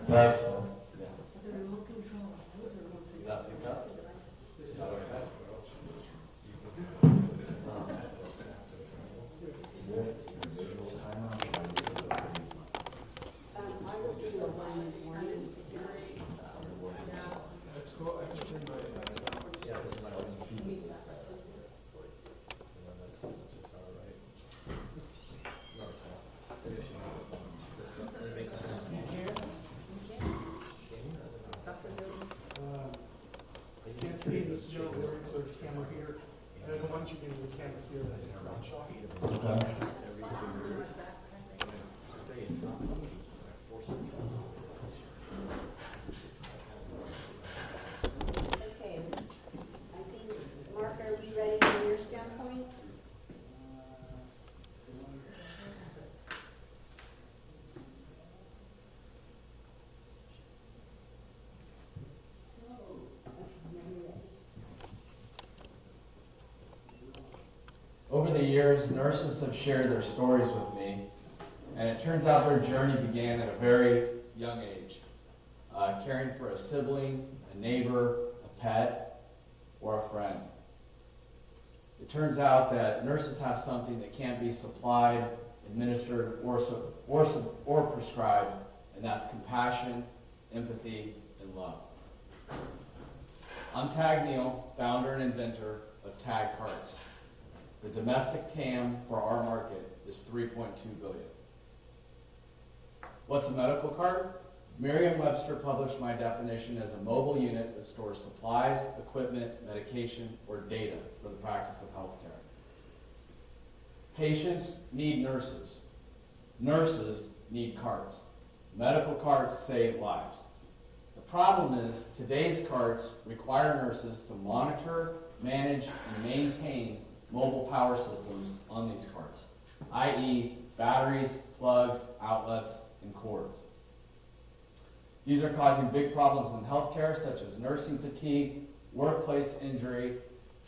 Test. Yeah. The remote control. Those are remote Is that picked up? Is that okay? I will do a one in the morning. Let's go. I can send my. Yeah, this is my own TV. I can't see this Joe Lord, so it's camera here. And I don't want you to do the camera here. That's a ground shot. Okay. Okay, I think, Mark, are we ready from your standpoint? Over the years, nurses have shared their stories with me, and it turns out their journey began at a very young age, caring for a sibling, a neighbor, a pet, or a friend. It turns out that nurses have something that can't be supplied, administered, or prescribed, and that's compassion, empathy, and love. I'm Tag Neal, founder and inventor of TAGCarts. The domestic TAM for our market is $3.2 billion. What's a medical cart? Merriam-Webster published my definition as a mobile unit that stores supplies, equipment, medication, or data for the practice of healthcare. Patients need nurses. Nurses need carts. Medical carts save lives. The problem is today's carts require nurses to monitor, manage, and maintain mobile power systems on these carts, i.e. batteries, plugs, outlets, and cords. These are causing big problems in healthcare, such as nursing fatigue, workplace injury,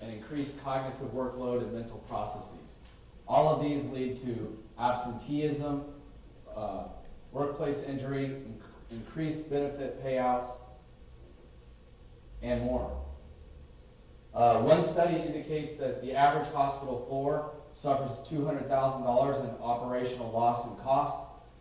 and increased cognitive workload and mental processes. All of these lead to absenteeism, workplace injury, increased benefit payouts, and more. One study indicates that the average hospital floor suffers $200,000 in operational loss and cost.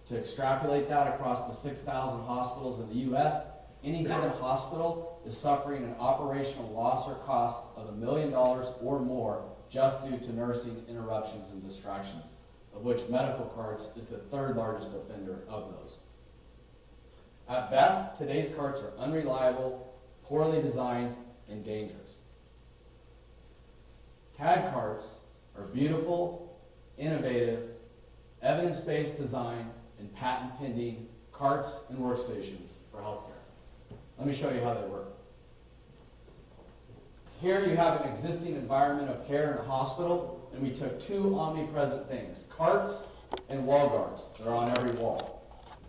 To extrapolate that across the 6,000 hospitals in the U.S., any given hospital is suffering an operational loss or cost of $1 million or more just due to nursing interruptions and distractions, of which medical carts is the third largest offender of those. At best, today's carts are unreliable, poorly designed, and dangerous. TAGCarts are beautiful, innovative, evidence-based design, and patent-pending carts and workstations for healthcare. Let me show you how they work. Here you have an existing environment of care in a hospital, and we took two omnipresent things, carts and wall guards that are on every wall.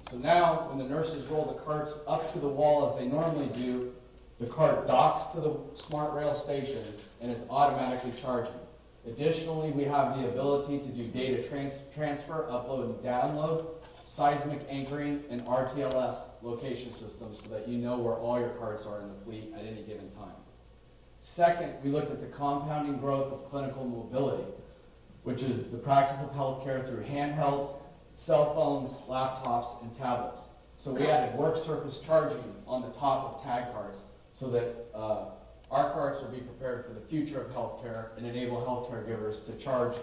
So now, when the nurses roll the carts up to the wall as they normally do, the cart docks to the smart rail station and is automatically charging. Additionally, we have the ability to do data transfer, upload and download, seismic anchoring, and RTLS location systems so that you know where all your carts are in the fleet at any given time. Second, we looked at the compounding growth of clinical mobility, which is the practice of healthcare through handhelds, cell phones, laptops, and tablets. So we added work surface charging on the top of TAGCarts so that our carts will be prepared for the future of healthcare and enable healthcare givers to charge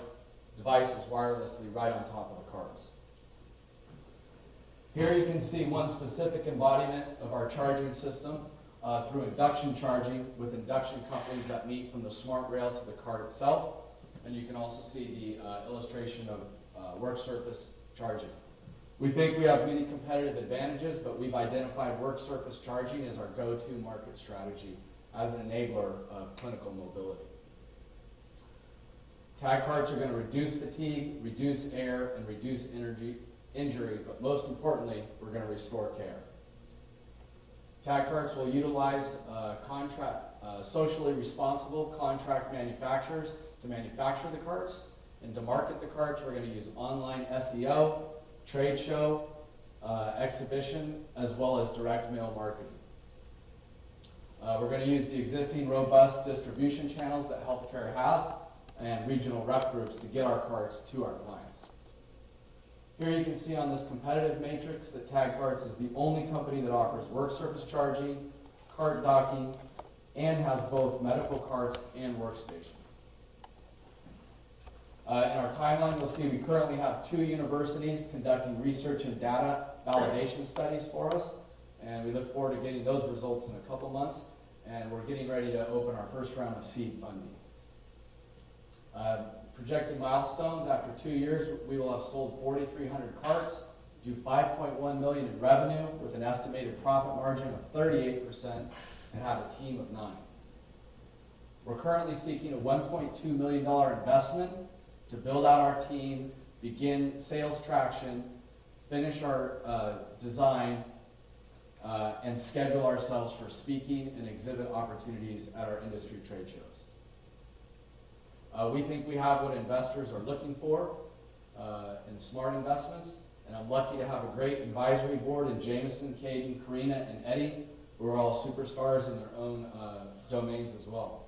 devices wirelessly right on top of the carts. Here you can see one specific embodiment of our charging system through induction charging with induction couplings that meet from the smart rail to the cart itself. And you can also see the illustration of work surface charging. We think we have many competitive advantages, but we've identified work surface charging as our go-to market strategy as an enabler of clinical mobility. TAGCarts are going to reduce fatigue, reduce air, and reduce injury, but most importantly, we're going to restore care. TAGCarts will utilize socially responsible contract manufacturers to manufacture the carts, and to market the carts, we're going to use online SEO, trade show, exhibition, as well as direct mail marketing. We're going to use the existing robust distribution channels that healthcare has and regional rep groups to get our carts to our clients. Here you can see on this competitive matrix that TAGCarts is the only company that offers work surface charging, cart docking, and has both medical carts and workstations. In our timeline, you'll see we currently have 2 universities conducting research and data validation studies for us, and we look forward to getting those results in a couple months, and we're getting ready to open our first round of seed funding. Projected milestones: after 2 years, we will have sold 4,300 carts, do $5.1 million in revenue with an estimated profit margin of 38%, and have a team of 9. We're currently seeking a $1.2 million investment to build out our team, begin sales traction, finish our design, and schedule ourselves for speaking and exhibit opportunities at our industry trade shows. We think we have what investors are looking for in smart investments, and I'm lucky to have a great advisory board in Jameson, Caden, Karina, and Eddie, who are all superstars in their own domains as well.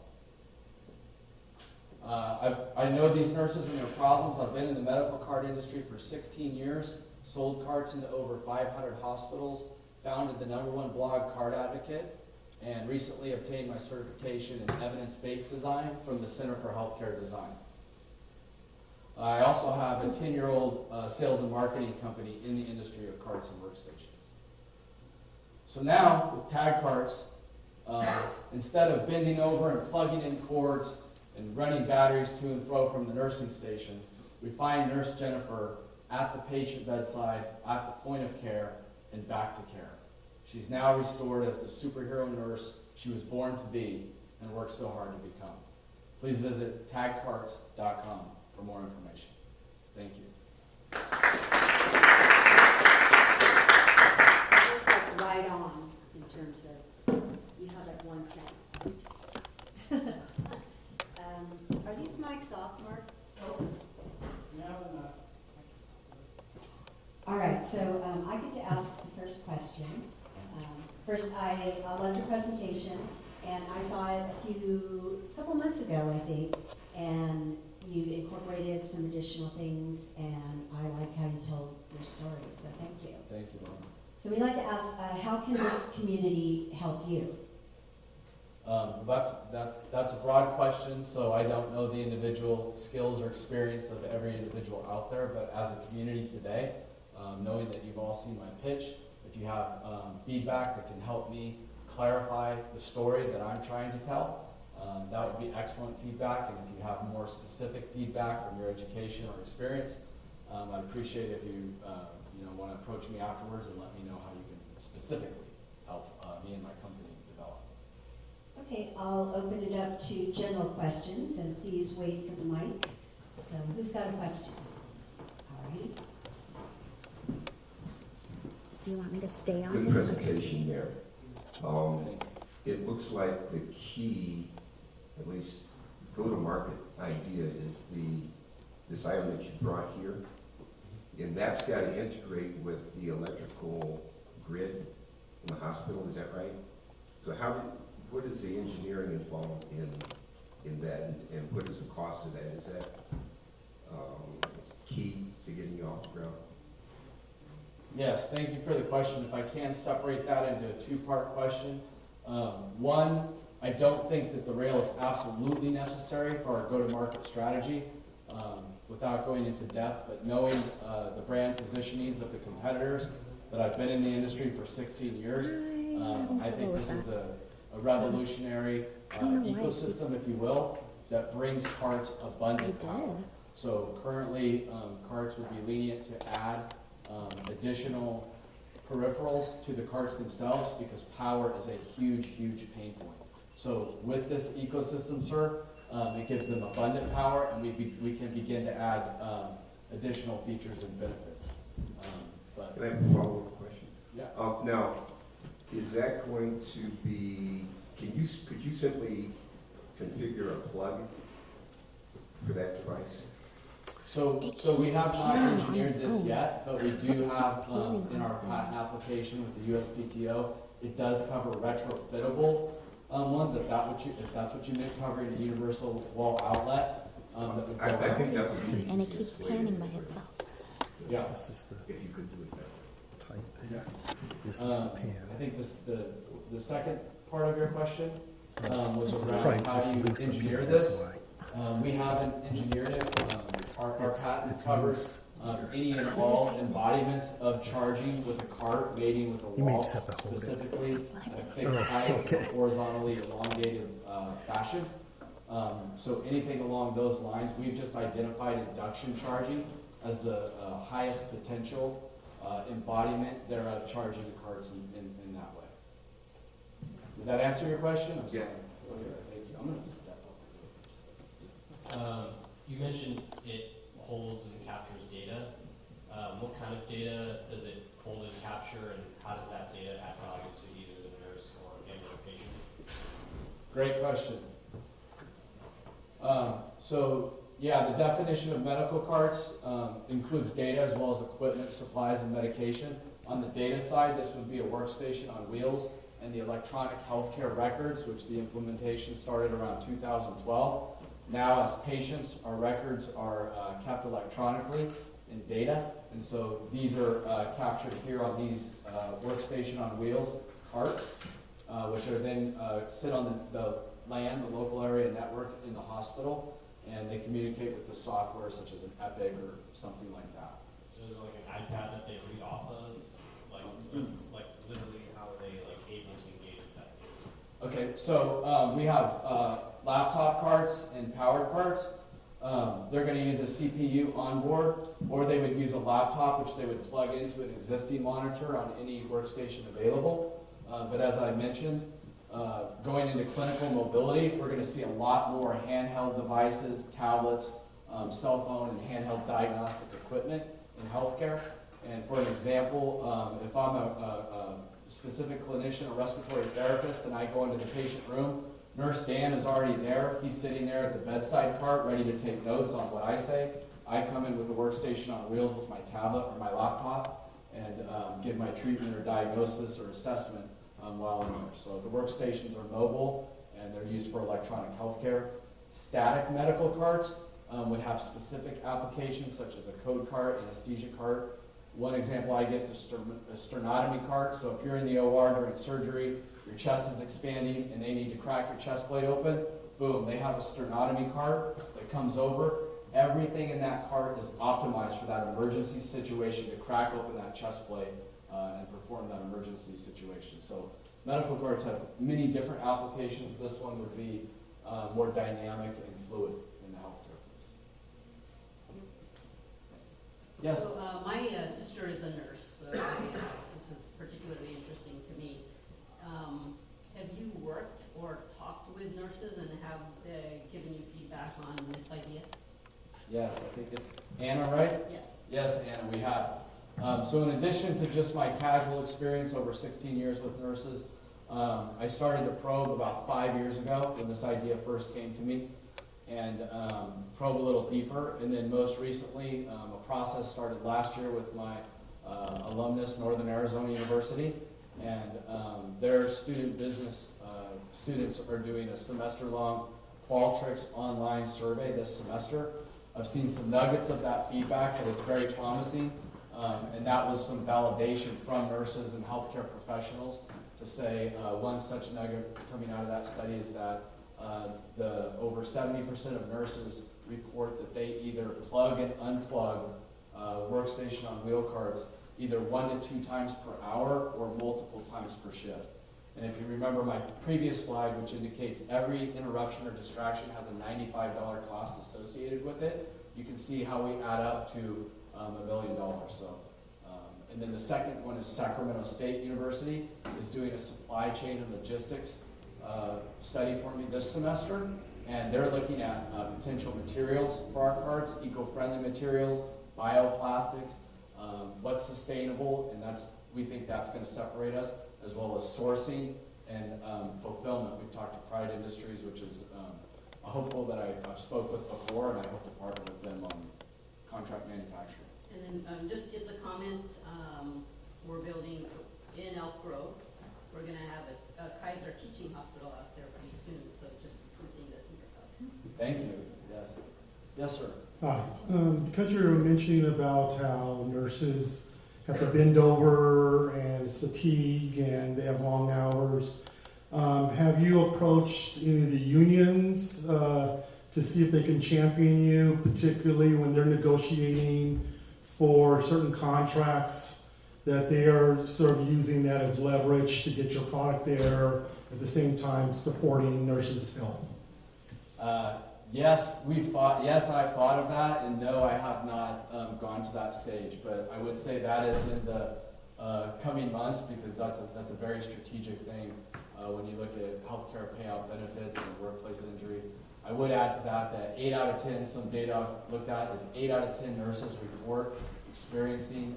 I know these nurses and their problems. I've been in the medical cart industry for 16 years, sold carts into over 500 hospitals, founded the #1 blog, Cart Advocate, and recently obtained my certification in evidence-based design from the Center for Healthcare Design. I also have a 10-year-old sales and marketing company in the industry of carts and workstations. So now, with TAGCarts, instead of bending over and plugging in cords and running batteries to and fro from the nursing station, we find Nurse Jennifer at the patient bedside, at the point of care, and back to care. She's now restored as the superhero nurse she was born to be and worked so hard to become. Please visit TAGCarts.com for more information. Thank you. It's like right on in terms of, you have it 1 second. Are these mics off, Mark? All right, so I get to ask the first question. First, I loved your presentation, and I saw it a couple months ago, I think, and you incorporated some additional things, and I liked how you told your story, so thank you. Thank you, Mom. So we'd like to ask, how can this community help you? That's a broad question, so I don't know the individual skills or experience of every individual out there, but as a community today, knowing that you've all seen my pitch, if you have feedback that can help me clarify the story that I'm trying to tell, that would be excellent feedback. And if you have more specific feedback from your education or experience, I'd appreciate if you want to approach me afterwards and let me know how you can specifically help me and my company develop. Okay, I'll open it up to general questions, and please wait for the mic. So who's got a question? All right. Do you want me to stay on? Good presentation there. It looks like the key, at least go-to-market idea, is this item that you brought here, and that's got to integrate with the electrical grid in the hospital. Is that right? So what is the engineering involved in that, and what is the cost of that? Is that key to getting you off the ground? Yes, thank you for the question. If I can separate that into a two-part question. One, I don't think that the rail is absolutely necessary for our go-to-market strategy without going into depth, but knowing the brand positionings of the competitors that I've been in the industry for 16 years, I think this is a revolutionary ecosystem, if you will, that brings carts abundant power. So currently, carts would be lenient to add additional peripherals to the carts themselves because power is a huge, huge pain point. So with this ecosystem, sir, it gives them abundant power, and we can begin to add additional features and benefits. Can I have a follow-up question? Yeah. Now, is that going to be? Could you simply configure a plug for that device? So we have not engineered this yet, but we do have in our patent application with the USPTO, it does cover retrofittable ones, if that's what you meant, covering a universal wall outlet. That would I go think that would be. And it keeps planning by itself. Yeah. This is the If you could do it that way. type there. This is the pan. I think the second part of your question was It's around probably how it's do you loose up engineer here, that's this. why. We haven't engineered it. Our patent It's covers any and all embodiments of charging with a cart, mating with a You may wall, just have to hold it. specifically at a fixed Oh, height, okay. horizontally elongated fashion. So anything along those lines, we've just identified induction charging as the highest potential embodiment thereof charging the carts in that way. Did that answer your question? I'm sorry. Yeah. Okay, thank you. I'm gonna just step up. You mentioned it holds and captures data. What kind of data does it hold and capture, and how does that data add value to either the nurse or the patient? Great question. So yeah, the definition of medical carts includes data as well as equipment, supplies, and medication. On the data side, this would be a workstation on wheels, and the electronic healthcare records, which the implementation started around 2012. Now, as patients, our records are kept electronically in data, and so these are captured here on these workstation on wheels carts, which are then sit on the LAN, the local area network in the hospital, and they communicate with the software such as an Epic or something like that. So is it like an iPad that they read off of? Like literally how are they like able to engage with that data? Okay, so we have laptop carts and powered carts. They're going to use a CPU on board, or they would use a laptop, which they would plug into an existing monitor on any workstation available. But as I mentioned, going into clinical mobility, we're going to see a lot more handheld devices, tablets, cell phone, and handheld diagnostic equipment in healthcare. And for an example, if I'm a specific clinician, a respiratory therapist, and I go into the patient room, Nurse Dan is already there. He's sitting there at the bedside cart ready to take notes on what I say. I come in with a workstation on wheels with my tablet or my laptop and give my treatment or diagnosis or assessment while I'm there. So the workstations are mobile and they're used for electronic healthcare. Static medical carts would have specific applications such as a code cart, anesthesia cart. One example I give is a sternotomy cart. So if you're in the OR during surgery, your chest is expanding and they need to crack your chest plate open, boom, they have a sternotomy cart that comes over. Everything in that cart is optimized for that emergency situation to crack open that chest plate and perform that emergency situation. So medical carts have many different applications. This one would be more dynamic and fluid in the healthcare place. Yes? So my sister is a nurse, so this is particularly interesting to me. Have you worked or talked with nurses and have they given you feedback on this idea? Yes, I think it's Anna, right? Yes. Yes, Anna, we have. So in addition to just my casual experience over 16 years with nurses, I started to probe about 5 years ago when this idea first came to me and probe a little deeper. And then most recently, a process started last year with my alumnus, Northern Arizona University. And their student business students are doing a semester-long Qualtrics online survey this semester. I've seen some nuggets of that feedback that it's very promising, and that was some validation from nurses and healthcare professionals to say one such nugget coming out of that study is that the over 70% of nurses report that they either plug and unplug workstation on wheel carts either 1 to 2 times per hour or multiple times per shift. And if you remember my previous slide, which indicates every interruption or distraction has a $95 cost associated with it, you can see how we add up to $1 million. So, and then the second one is Sacramento State University is doing a supply chain and logistics study for me this semester, and they're looking at potential materials for our carts, eco-friendly materials, bioplastics, what's sustainable, and we think that's going to separate us, as well as sourcing and fulfillment. We've talked to Pride Industries, which is a hopeful that I've spoke with before, and I hope to partner with them on contract manufacturer. And then just it's a comment, we're building in Elk Grove. We're gonna have a Kaiser teaching hospital out there pretty soon, so just something to think about. Thank you. Yes. Yes, sir. Hi. Because you were mentioning about how nurses have to bend over and it's fatigue and they have long hours, have you approached any of the unions to see if they can champion you, particularly when they're negotiating for certain contracts, that they are sort of using that as leverage to get your product there, at the same time supporting nurses' health? Yes, I've thought of that, and no, I have not gone to that stage. But I would say that is in the coming months, because that's a very strategic thing when you look at healthcare payout benefits and workplace injury. I would add to that 8 out of 10, some data I've looked at is 8 out of 10 nurses report experiencing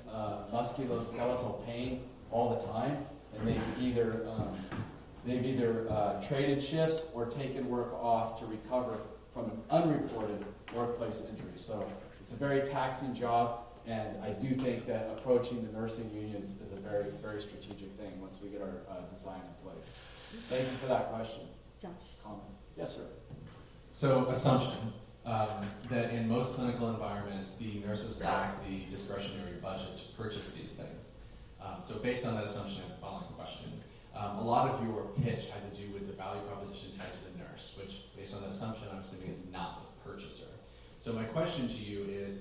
musculoskeletal pain all the time, and they've either traded shifts or taken work off to recover from an unreported workplace injury. So it's a very taxing job, and I do think that approaching the nursing unions is a very, very strategic thing once we get our design in place. Thank you for that question. Josh. Comment. Yes, sir. So, assumption that in most clinical environments, the nurses lack the discretionary budget to purchase these things. So based on that assumption, I have the following question. A lot of your pitch had to do with the value proposition tied to the nurse, which, based on that assumption, I'm assuming is not the purchaser. So my question to you is,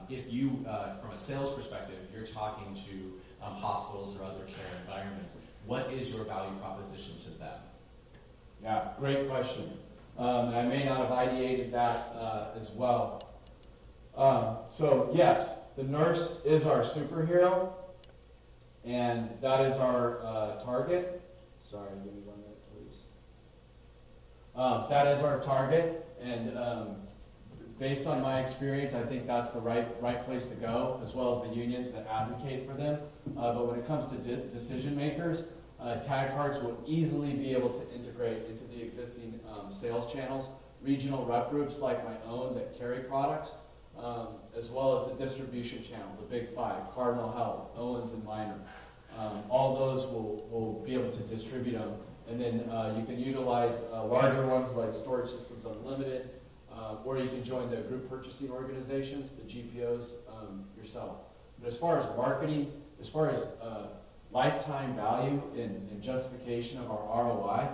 if you, from a sales perspective, you're talking to hospitals or other care environments, what is your value proposition to them? Yeah, great question. And I may not have ideated that as well. So yes, the nurse is our superhero, and that is our target. Sorry, give me 1 minute, please. That is our target, and based on my experience, I think that's the right place to go, as well as the unions that advocate for them. But when it comes to decision makers, TAGCarts will easily be able to integrate into the existing sales channels, regional rep groups like my own that carry products, as well as the distribution channel, the big five, Cardinal Health, Owens and Minor. All those will be able to distribute them. And then you can utilize larger ones like Storage Systems Unlimited, or you can join the group purchasing organizations, the GPOs, yourself. But as far as marketing, as far as lifetime value and justification of our ROI,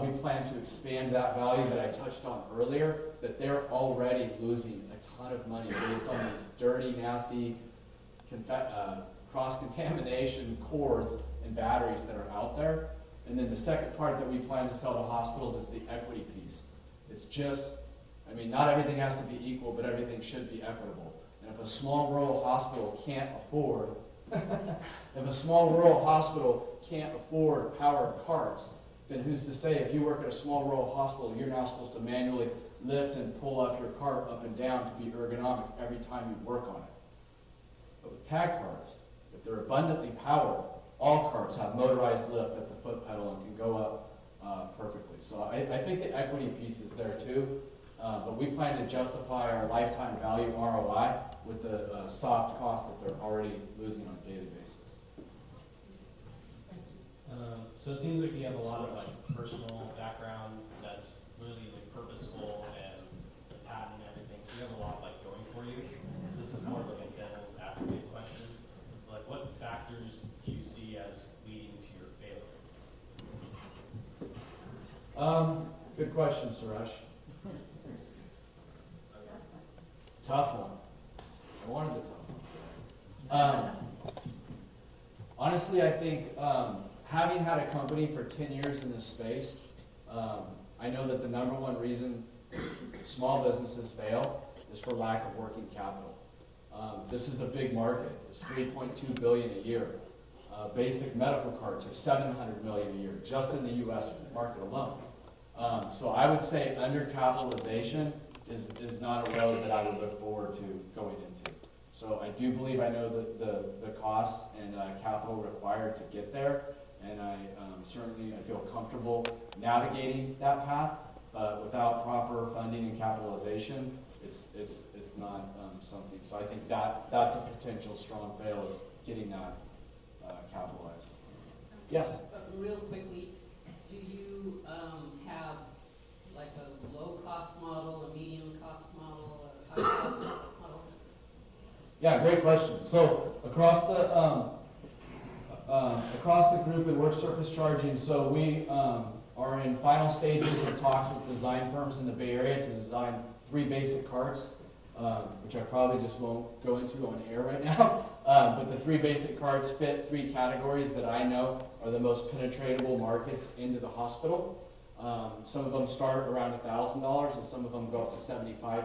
we plan to expand that value that I touched on earlier, that they're already losing a ton of money based on these dirty, nasty cross-contamination cords and batteries that are out there. And then the second part that we plan to sell to hospitals is the equity piece. It's just, I mean, not everything has to be equal, but everything should be equitable. And if a small rural hospital can't afford powered carts, then who's to say if you work at a small rural hospital, you're now supposed to manually lift and pull up your cart up and down to be ergonomic every time you work on it. But with TAGCarts, if they're abundantly powered, all carts have motorized lift at the foot pedal and can go up perfectly. So I think the equity piece is there too, but we plan to justify our lifetime value ROI with the soft cost that they're already losing on a daily basis. So it seems like you have a lot of personal background that's really purposeful and the patent and everything. So you have a lot going for you. So this is more like a devil's advocate question. What factors do you see as leading to your failure? Good question, Suresh. Tough one. I wanted the tough ones today. Honestly, I think having had a company for 10 years in this space, I know that the number one reason small businesses fail is for lack of working capital. This is a big market. It's $3.2 billion a year. Basic medical carts are $700 million a year, just in the U.S. market alone. So I would say undercapitalization is not a road that I would look forward to going into. So I do believe I know the costs and capital required to get there, and I feel comfortable navigating that path. But without proper funding and capitalization, it's not something. So I think that's a potential strong fail, is getting that capitalized. Yes? Real quickly, do you have like a low-cost model, a medium-cost model, a high-cost models? Yeah, great question. So across the group in work surface charging, so we are in final stages of talks with design firms in the Bay Area to design 3 basic carts, which I probably just won't go into on air right now. But the 3 basic carts fit 3 categories that I know are the most penetratable markets into the hospital. Some of them start around $1,000, and some of them go up to $7,500.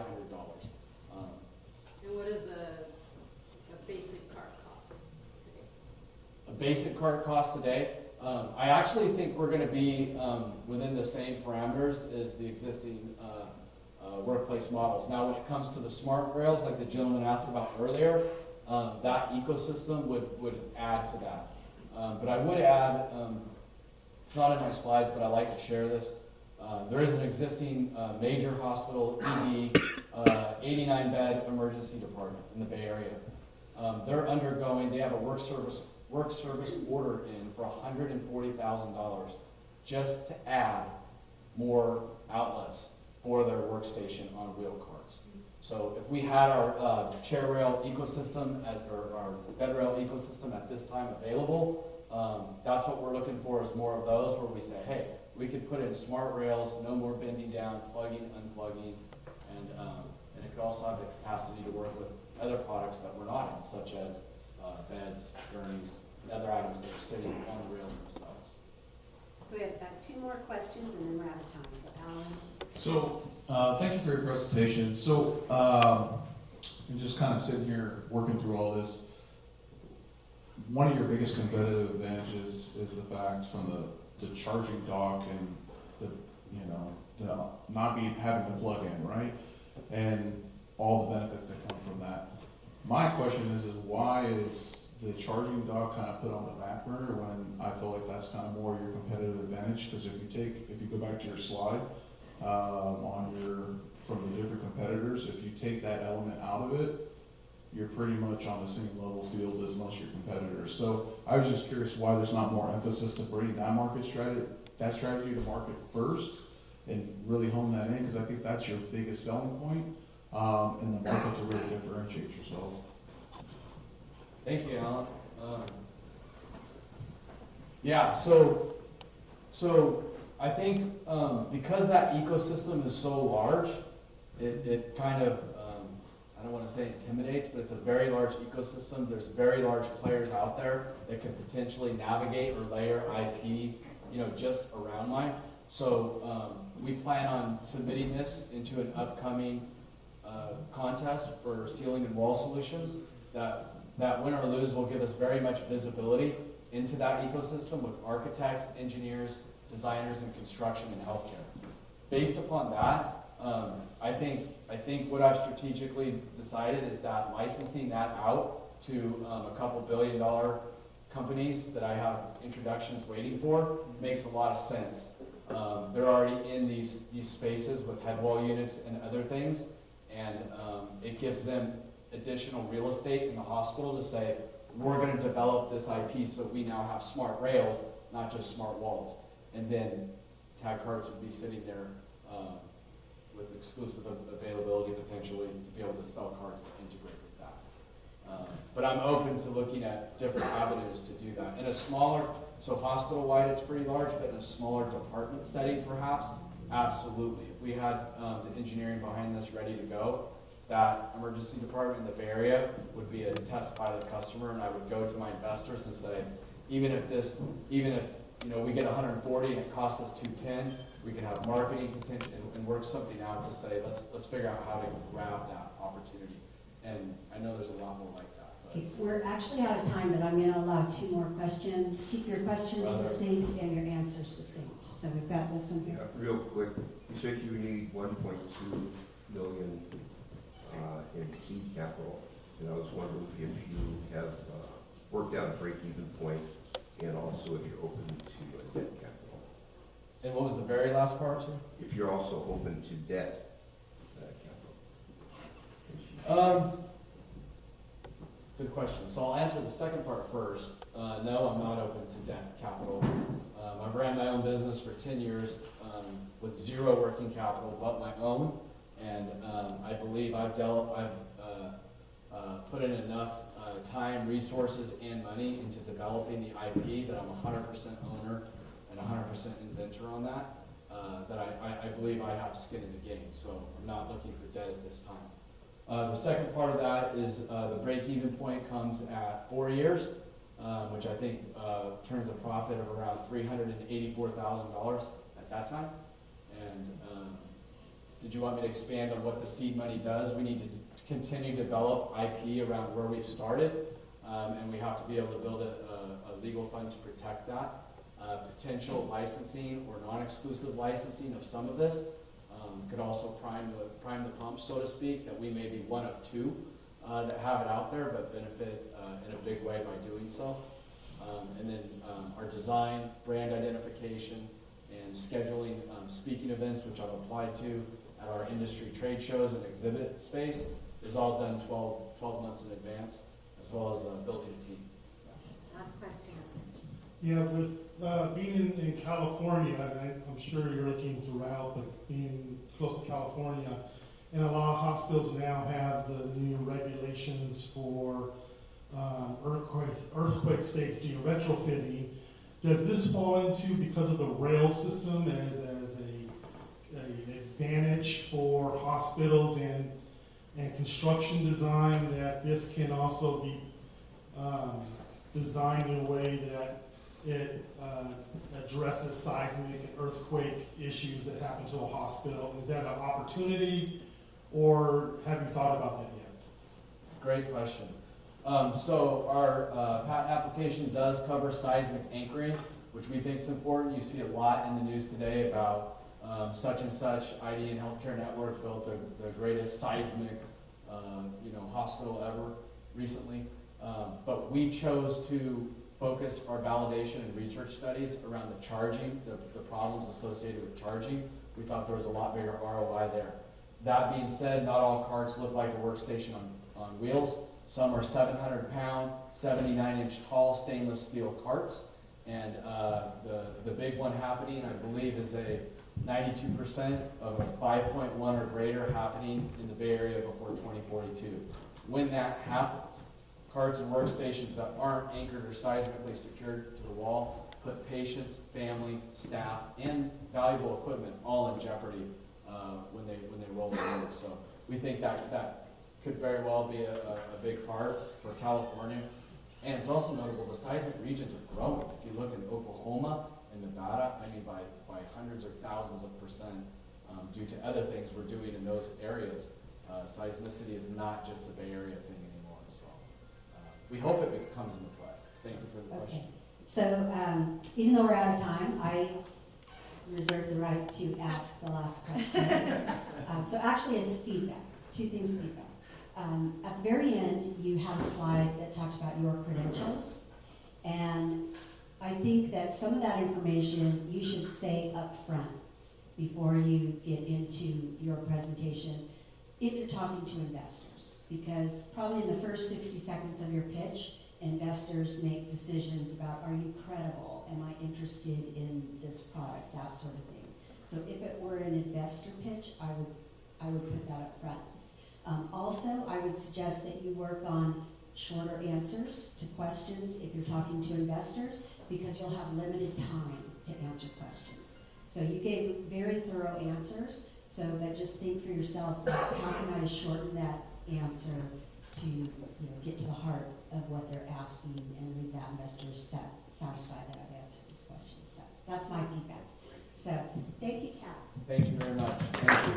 And what is a basic cart cost today? A basic cart cost today, I actually think we're going to be within the same parameters as the existing workplace models. Now, when it comes to the smart rails, like the gentleman asked about earlier, that ecosystem would add to that. But I would add, it's not in my slides, but I like to share this. There is an existing major hospital, ED, 89-bed emergency department in the Bay Area. They have a work service order in for $140,000 just to add more outlets for their workstation on wheel carts. So if we had our chair rail ecosystem or our bed rail ecosystem at this time available, that's what we're looking for, is more of those where we say, hey, we could put in smart rails, no more bending down, plugging, unplugging, and it could also have the capacity to work with other products that we're not in, such as beds, gurneys, and other items that are sitting on the rails themselves. So we have 2 more questions and then we're out of time. So Alan. So, thank you for your presentation. So, I'm just kind of sitting here working through all this. One of your biggest competitive advantages is the fact from the charging dock and the not having to plug in, right? And all the benefits that come from that. My question is why is the charging dock kind of put on the back burner when I feel like that's kind of more your competitive advantage? Because if you go back to your slide from the different competitors, if you take that element out of it, you're pretty much on the same level field as most of your competitors. So I was just curious why there's not more emphasis to bring that strategy to market first and really hone that in, because I think that's your biggest selling point in the market to really differentiate yourself. Thank you, Alan. So I think because that ecosystem is so large, it kind of, I don't want to say intimidates, but it's a very large ecosystem. There's very large players out there that can potentially navigate or layer IP, just around mine. So we plan on submitting this into an upcoming contest for ceiling and wall solutions. That win or lose will give us very much visibility into that ecosystem with architects, engineers, designers in construction and healthcare. Based upon that, I think what I've strategically decided is that licensing that out to a couple $1 billion companies that I have introductions waiting for makes a lot of sense. They're already in these spaces with head wall units and other things, and it gives them additional real estate in the hospital to say, we're going to develop this IP so we now have smart rails, not just smart walls. And then TAGCarts would be sitting there with exclusive availability potentially to be able to sell carts that integrate with that. But I'm open to looking at different avenues to do that. In a smaller, so hospital-wide it's pretty large, but in a smaller department setting perhaps, absolutely. If we had the engineering behind this ready to go, that emergency department in the Bay Area would be a test pilot customer, and I would go to my investors and say, even if we get 140 and it costs us 210, we can have marketing potential and work something out to say, let's figure out how to grab that opportunity. And I know there's a lot more like that. Okay, we're actually out of time, but I'm going to allow 2 more questions. Keep your questions succinct and your answers succinct. So we've got this one here. Real quick, you said you need 1.2 million in seed capital, and I was wondering if you have worked out a break-even point, and also if you're open to debt capital. And what was the very last part, sir? If you're also open to debt capital. Good question. So I'll answer the second part first. No, I'm not open to debt capital. I've ran my own business for 10 years with zero working capital but my own, and I believe I've put in enough time, resources, and money into developing the IP that I'm 100% owner and 100% inventor on that. That I believe I have skin in the game. So I'm not looking for debt at this time. The second part of that is the break-even point comes at 4 years, which I think turns a profit of around $384,000 at that time. And did you want me to expand on what the seed money does? We need to continue to develop IP around where we started, and we have to be able to build a legal fund to protect that. Potential licensing or non-exclusive licensing of some of this could also prime the pump, so to speak, that we may be one of two that have it out there, but benefit in a big way by doing so. And then our design, brand identification, and scheduling speaking events, which I've applied to at our industry trade shows and exhibit space, is all done 12 months in advance, as well as building a team. Last question. Yeah, with being in California, and I'm sure you're looking throughout, but being close to California, and a lot of hospitals now have the new regulations for earthquake safety or retrofitting. Does this fall into, because of the rail system, as a advantage for hospitals and construction design, that this can also be designed in a way that it addresses seismic and earthquake issues that happen to a hospital? Is that an opportunity, or have you thought about that yet? Great question. So our patent application does cover seismic anchoring, which we think is important. You see a lot in the news today about such and such IDN Healthcare Network built the greatest seismic hospital ever recently. But we chose to focus our validation and research studies around the charging, the problems associated with charging. We thought there was a lot bigger ROI there. That being said, not all carts look like a workstation on wheels. Some are 700-pound, 79-inch tall stainless steel carts. And the big one happening, I believe, is a 92% of a 5.1 or greater happening in the Bay Area before 2042. When that happens, carts and workstations that aren't anchored or seismically secured to the wall put patients, family, staff, and valuable equipment all in jeopardy when they roll the road. So we think that could very well be a big part for California. And it's also notable the seismic regions are growing. If you look in Oklahoma and Nevada, I mean by hundreds or thousands of percent due to other things we're doing in those areas. Seismicity is not just a Bay Area thing anymore. So we hope it comes into play. Thank you for the question. So even though we're out of time, I reserve the right to ask the last question. So actually it's feedback, two things feedback. At the very end, you have a slide that talks about your credentials, and I think that some of that information you should say up front before you get into your presentation if you're talking to investors, because probably in the first 60 seconds of your pitch, investors make decisions about, are you credible? Am I interested in this product? That sort of thing. So if it were an investor pitch, I would put that up front. Also, I would suggest that you work on shorter answers to questions if you're talking to investors, because you'll have limited time to answer questions. So you gave very thorough answers, but just think for yourself, how can I shorten that answer to get to the heart of what they're asking and leave that investor satisfied that I've answered this question. So that's my feedback. So thank you, Kat. Thank you very much. Thank you.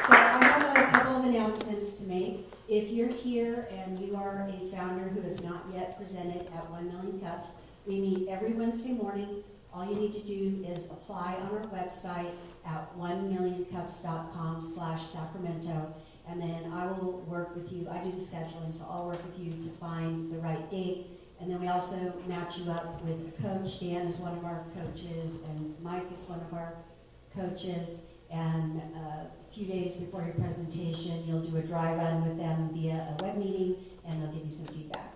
So I have a couple of announcements to make. If you're here and you are a founder who has not yet presented at 1 Million Cups, we meet every Wednesday morning. All you need to do is apply on our website at 1millioncups.com/Sacramento, and then I will work with you. I do the scheduling, so I'll work with you to find the right date. And then we also match you up with a coach. Dan is one of our coaches, and Mike is one of our coaches. and a few days before your presentation, you'll do a dry run with them via a web meeting, and they'll give you some feedback.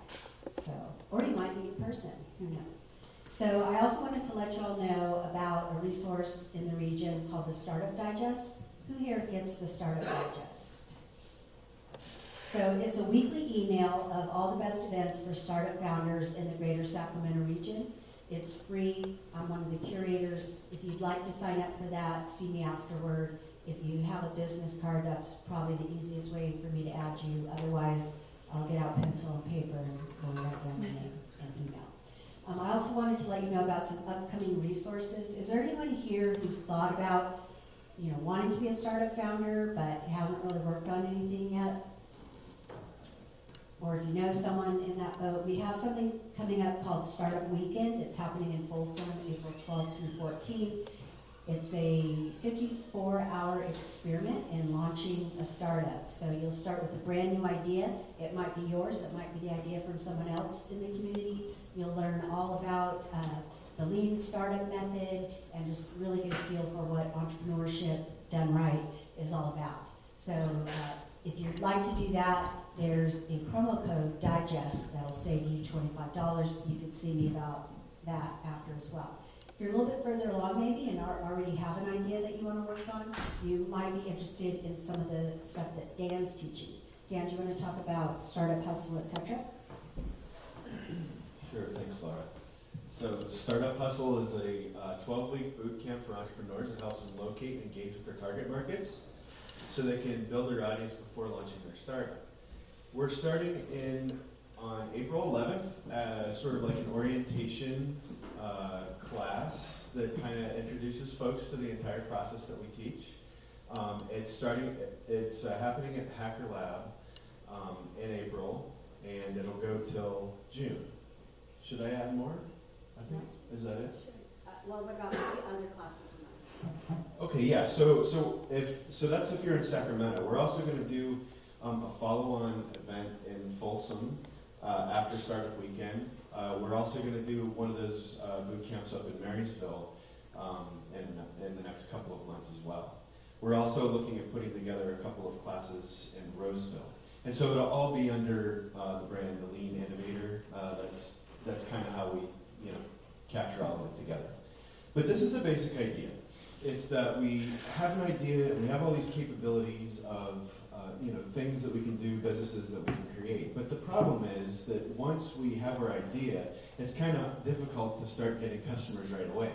So, or you might meet in person, who knows? So I also wanted to let you all know about a resource in the region called the Startup Digest. Who here gets the Startup Digest? So it's a weekly email of all the best events for startup founders in the greater Sacramento region. It's free. I'm one of the curators. If you'd like to sign up for that, see me afterward. If you have a business card, that's probably the easiest way for me to add you. Otherwise, I'll get out pencil and paper and we'll write down your name and email. I also wanted to let you know about some upcoming resources. Is there anyone here who's thought about, wanting to be a startup founder but hasn't really worked on anything yet? Or if you know someone in that boat, we have something coming up called Startup Weekend. It's happening in Folsom, April 12th through 14th. It's a 54-hour experiment in launching a startup. So you'll start with a brand new idea. It might be yours. It might be the idea from someone else in the community. You'll learn all about the lean startup method and just really get a feel for what entrepreneurship done right is all about. So if you'd like to do that, there's a promo code DIGEST that'll save you $25. You can see me about that after as well. If you're a little bit further along maybe and already have an idea that you want to work on, you might be interested in some of the stuff that Dan's teaching. Dan, do you want to talk about startup hustle, etc.? Sure, thanks, Laura. So Startup Hustle is a 12-week boot camp for entrepreneurs that helps them locate and engage with their target markets so they can build their audience before launching their startup. We're starting on April 11th as sort of like an orientation class that kind of introduces folks to the entire process that we teach. It's happening at Hacker Lab in April, and it'll go till June. Should I add more? I think, is that it? Sure. Well, what about the other classes? Okay, yeah. So that's if you're in Sacramento. We're also going to do a follow-on event in Folsom after Startup Weekend. We're also going to do one of those boot camps up in Marysville in the next couple of months as well. We're also looking at putting together a couple of classes in Roseville. And so it'll all be under the brand, the Lean Innovator. That's kind of how we, capture all of it together. But this is the basic idea. It's that we have an idea and we have all these capabilities of, things that we can do, businesses that we can create. But the problem is that once we have our idea, it's kind of difficult to start getting customers right away.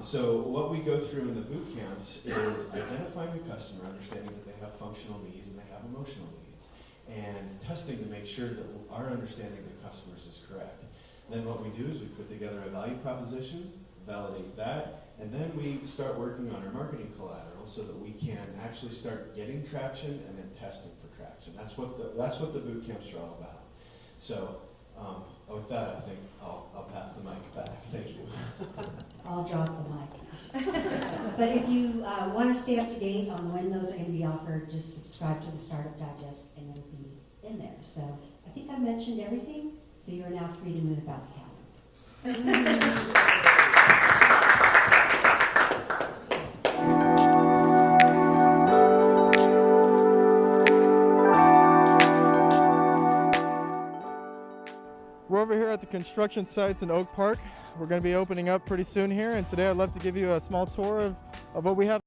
So what we go through in the boot camps is identifying the customer, understanding that they have functional needs and they have emotional needs, and testing to make sure that our understanding of the customers is correct. Then what we do is we put together a value proposition, validate that, and then we start working on our marketing collateral so that we can actually start getting traction and then testing for traction. That's what the boot camps are all about. So with that, I think I'll pass the mic back. Thank you. I'll drop the mic. But if you want to stay up to date on when those are going to be offered, just subscribe to the Startup Digest and it'll be in there. So I think I mentioned everything, so you are now free to move about the cabin. We're over here at the construction sites in Oak Park. We're going to be opening up pretty soon here, and today I'd love to give you a small tour of what we have.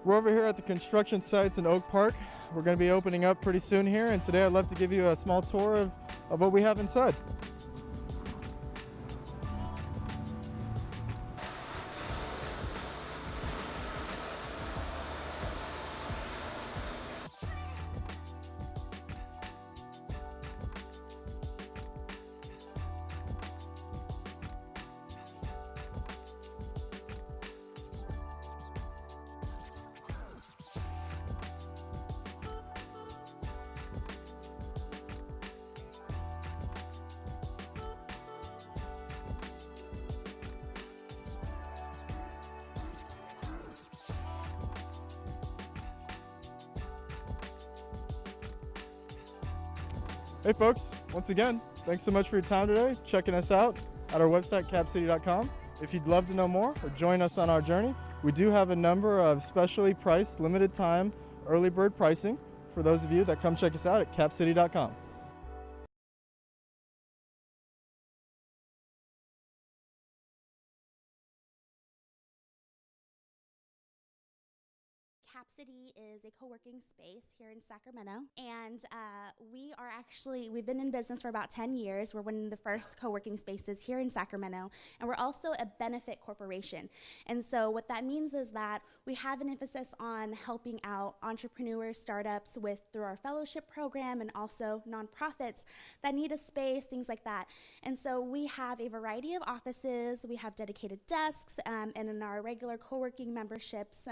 We're over here at the construction sites in Oak Park. We're going to be opening up pretty soon here, and today I'd love to give you a small tour of what we have inside. Hey folks, once again, thanks so much for your time today, checking us out at our website, capcity.com. If you'd love to know more or join us on our journey, we do have a number of specially priced, limited time, early bird pricing for those of you that come check us out at capcity.com. Cap City is a co-working space here in Sacramento, and we've been in business for about 10 years. We're one of the first co-working spaces here in Sacramento, and we're also a benefit corporation. And so what that means is that we have an emphasis on helping out entrepreneurs, startups through our fellowship program, and also nonprofits that need a space, things like that. And so we have a variety of offices, we have dedicated desks, and in our regular co-working memberships,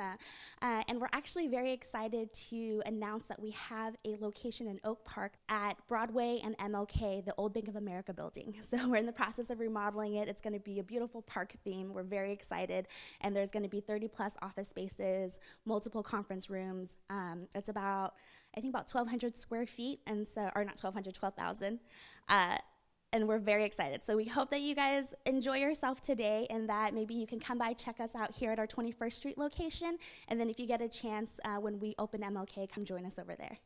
and we're actually very excited to announce that we have a location in Oak Park at Broadway and MLK, the old Bank of America building. So we're in the process of remodeling it. It's going to be a beautiful park theme. We're very excited. And there's going to be 30 plus office spaces, multiple conference rooms. It's about 1,200 square feet, and so, or not 1,200, 12,000. And we're very excited. So we hope that you guys enjoy yourself today, and that maybe you can come by, check us out here at our 21st Street location. And then if you get a chance, when we open MLK, come join us over there.